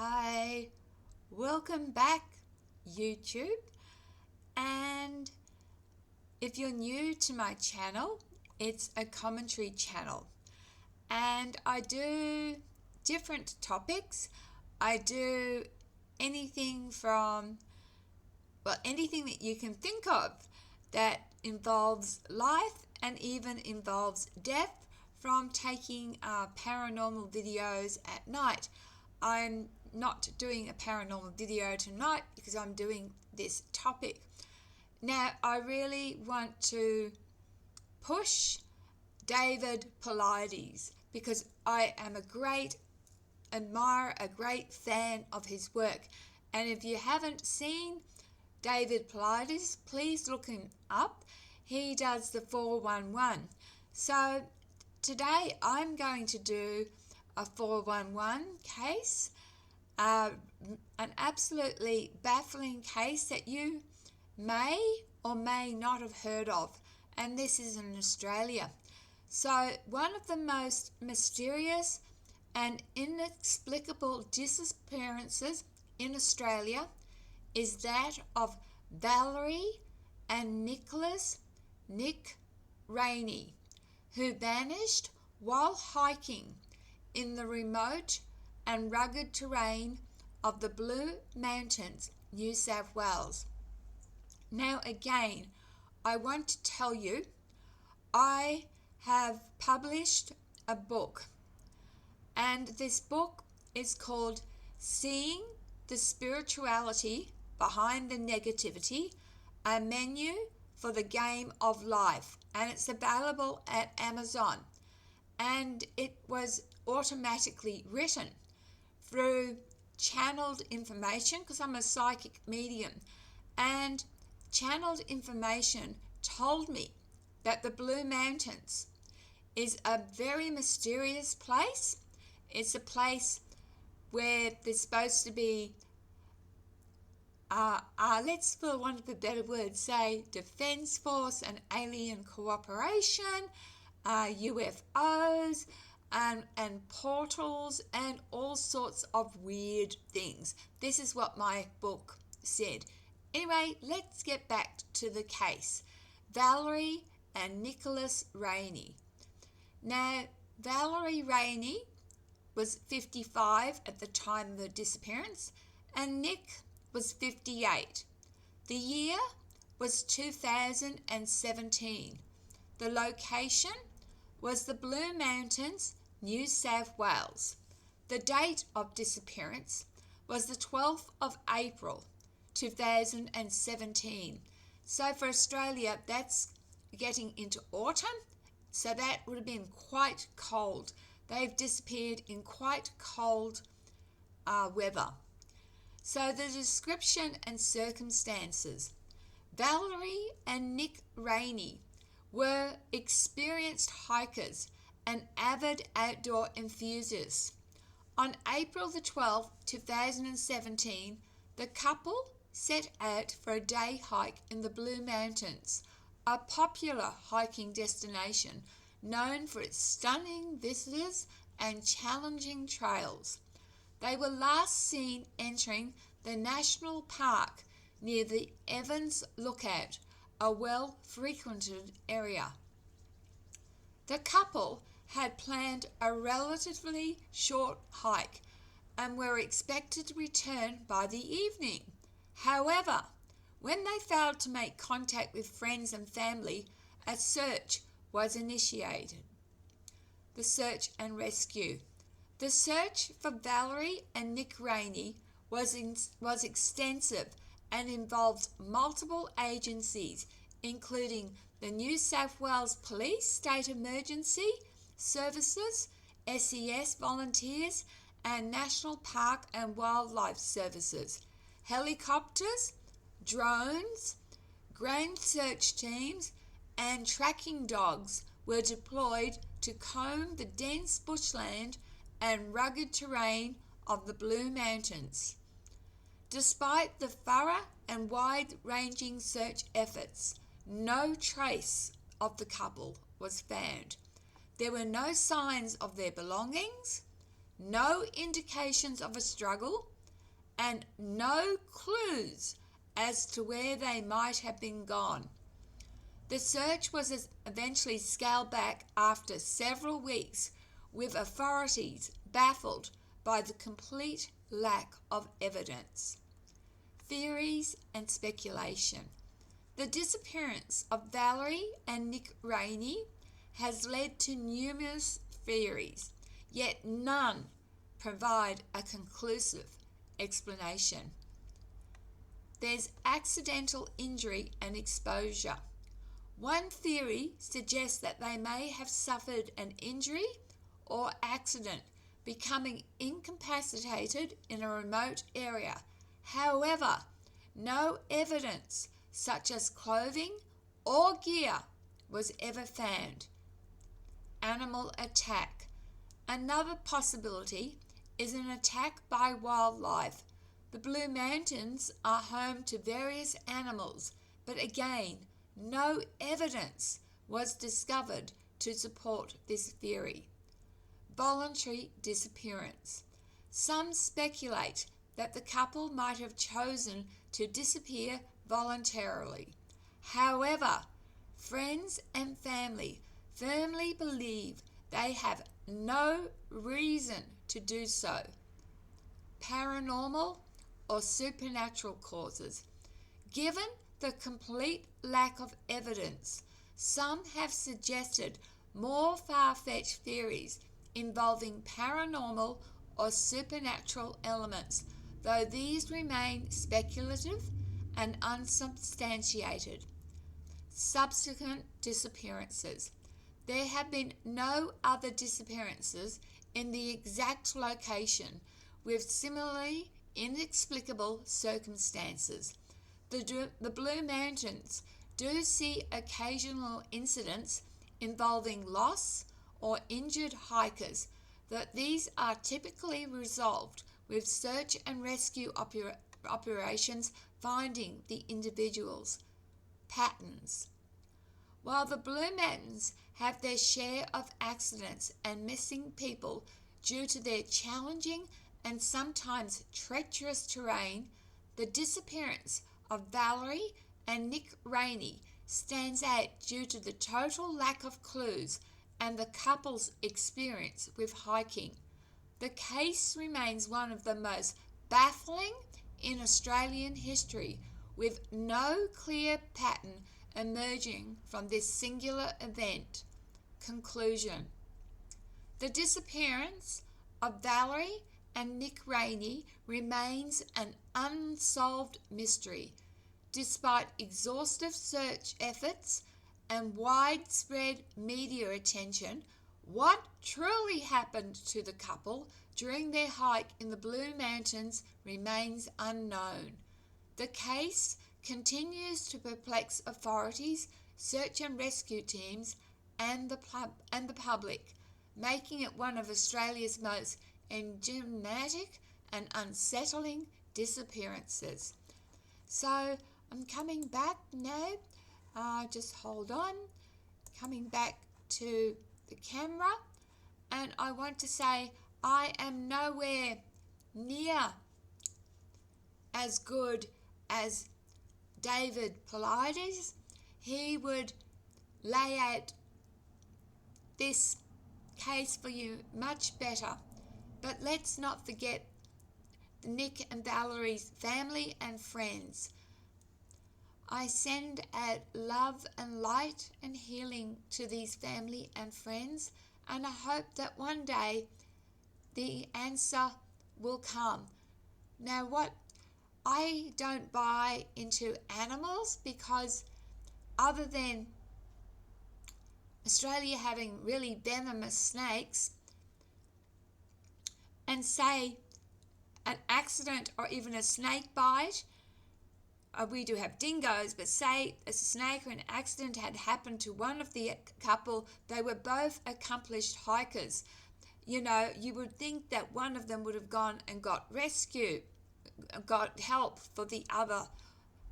Hi, welcome back, YouTube. And if you're new to my channel, it's a commentary channel. And I do different topics. I do anything from, anything that you can think of that involves life and even involves death, from taking paranormal videos at night. I'm not doing a paranormal video tonight because I'm doing this topic. Now, I really want to push David Paulides because I am a great admirer, a great fan of his work. And if you haven't seen David Paulides, please look him up. He does the 411. So today I'm going to do a 411 case, an absolutely baffling case that you may or may not have heard of, and this is in Australia. So one of the most mysterious and inexplicable disappearances in Australia is that of Valerie and Nick Rainey, who vanished while hiking in the remote and rugged terrain of the Blue Mountains, New South Wales. Now again, I want to tell you, I have published a book, and this book is called Seeing the Spirituality Behind the Negativity, a Menu for the Game of Life, and it's available at Amazon. And it was automatically written through channeled information, because I'm a psychic medium, and channeled information told me that the Blue Mountains is a very mysterious place. It's a place where there's supposed to be let's, for want of a better word, say Defence Force and alien cooperation, UFOs, and portals, and all sorts of weird things. This is what my book said. Anyway, let's get back to the case. Valerie and Nicholas Rainey. Now, Valerie Rainey was 55 at the time of the disappearance, and Nick was 58. The year was 2017. The location was the Blue Mountains, New South Wales. The date of disappearance was the 12th of April 2017. So for Australia, that's getting into autumn, so that would have been quite cold. They've disappeared in quite cold weather. So the description and circumstances. Valerie and Nick Rainey were experienced hikers and avid outdoor enthusiasts. On April the 12th, 2017, the couple set out for a day hike in the Blue Mountains, a popular hiking destination known for its stunning visitors and challenging trails. They were last seen entering the national park near the Evans Lookout, a well-frequented area. The couple had planned a relatively short hike and were expected to return by the evening. However, when they failed to make contact with friends and family, a search was initiated. The search and rescue. The search for Valerie and Nick Rainey was extensive and involved multiple agencies, including the New South Wales Police State Emergency Services, SES volunteers, and National Park and Wildlife Services. Helicopters, drones, ground search teams, and tracking dogs were deployed to comb the dense bushland and rugged terrain of the Blue Mountains. Despite the thorough and wide-ranging search efforts, no trace of the couple was found. There were no signs of their belongings, no indications of a struggle, and no clues as to where they might have been gone. The search was eventually scaled back after several weeks, with authorities baffled by the complete lack of evidence. Theories and speculation. The disappearance of Valerie and Nick Rainey has led to numerous theories, yet none provide a conclusive explanation. There's accidental injury and exposure. One theory suggests that they may have suffered an injury or accident, becoming incapacitated in a remote area. However, no evidence such as clothing or gear was ever found. Animal attack. Another possibility is an attack by wildlife. The Blue Mountains are home to various animals, but again, no evidence was discovered to support this theory. Voluntary disappearance. Some speculate that the couple might have chosen to disappear voluntarily. However, friends and family firmly believe they have no reason to do so. Paranormal or supernatural causes. Given the complete lack of evidence, some have suggested more far-fetched theories involving paranormal or supernatural elements, though these remain speculative and unsubstantiated. Subsequent disappearances. There have been no other disappearances in the exact location with similarly inexplicable circumstances. The Blue Mountains do see occasional incidents involving loss or injured hikers, that these are typically resolved with search and rescue operations finding the individuals. Patterns. While the Blue Mountains have their share of accidents and missing people due to their challenging and sometimes treacherous terrain, the disappearance of Valerie and Nick Rainey stands out due to the total lack of clues and the couple's experience with hiking. The case remains one of the most baffling in Australian history, with no clear pattern emerging from this singular event. Conclusion. The disappearance of Valerie and Nick Rainey remains an unsolved mystery. Despite exhaustive search efforts and widespread media attention, what truly happened to the couple during their hike in the Blue Mountains remains unknown. The case continues to perplex authorities, search and rescue teams, and the public, making it one of Australia's most enigmatic and unsettling disappearances. So I'm coming back now. Just hold on. Coming back to the camera, and I want to say I am nowhere near as good as David Paulides. He would lay out this case for you much better. But let's not forget Nick and Valerie's family and friends. I send out love and light and healing to these family and friends, and I hope that one day the answer will come. Now, what I don't buy into animals, because other than Australia having really venomous snakes, and say an accident or even a snake bite, we do have dingoes, but say a snake or an accident had happened to one of the couple, they were both accomplished hikers. You know, you would think that one of them would have gone and got rescue, got help for the other,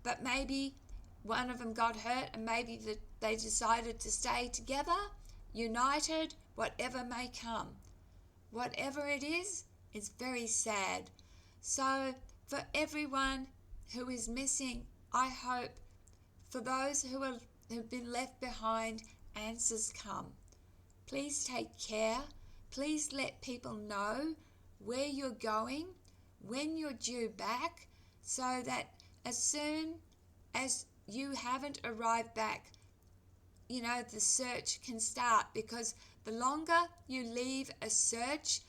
but maybe one of them got hurt and maybe they decided to stay together, united, whatever may come. Whatever it is, It's very sad. So for everyone who is missing, I hope for those who've been left behind, answers come. Please take care. Please let people know where you're going, when you're due back, so that as soon as you haven't arrived back, the search can start, because the longer you leave a search,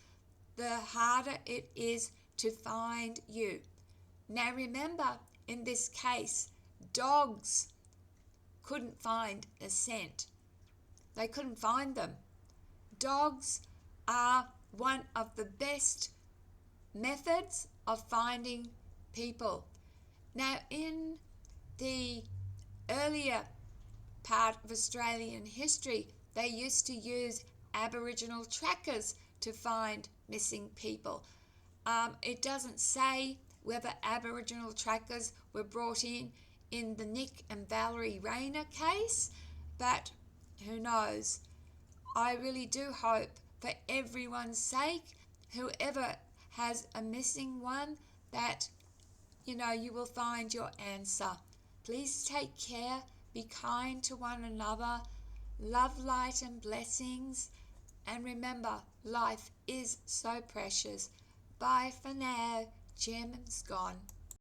the harder it is to find you. Now remember, in this case, dogs couldn't find a scent. They couldn't find them. Dogs are one of the best methods of finding people. Now, in the earlier part of Australian history, they used to use Aboriginal trackers to find missing people. It doesn't say whether Aboriginal trackers were brought in the Nick and Valerie Nick case, but who knows. I really do hope, for everyone's sake, whoever has a missing one, that you will find your answer. Please take care, be kind to one another, love, light and blessings, and remember, life is so precious. Bye for now. Gem's gone.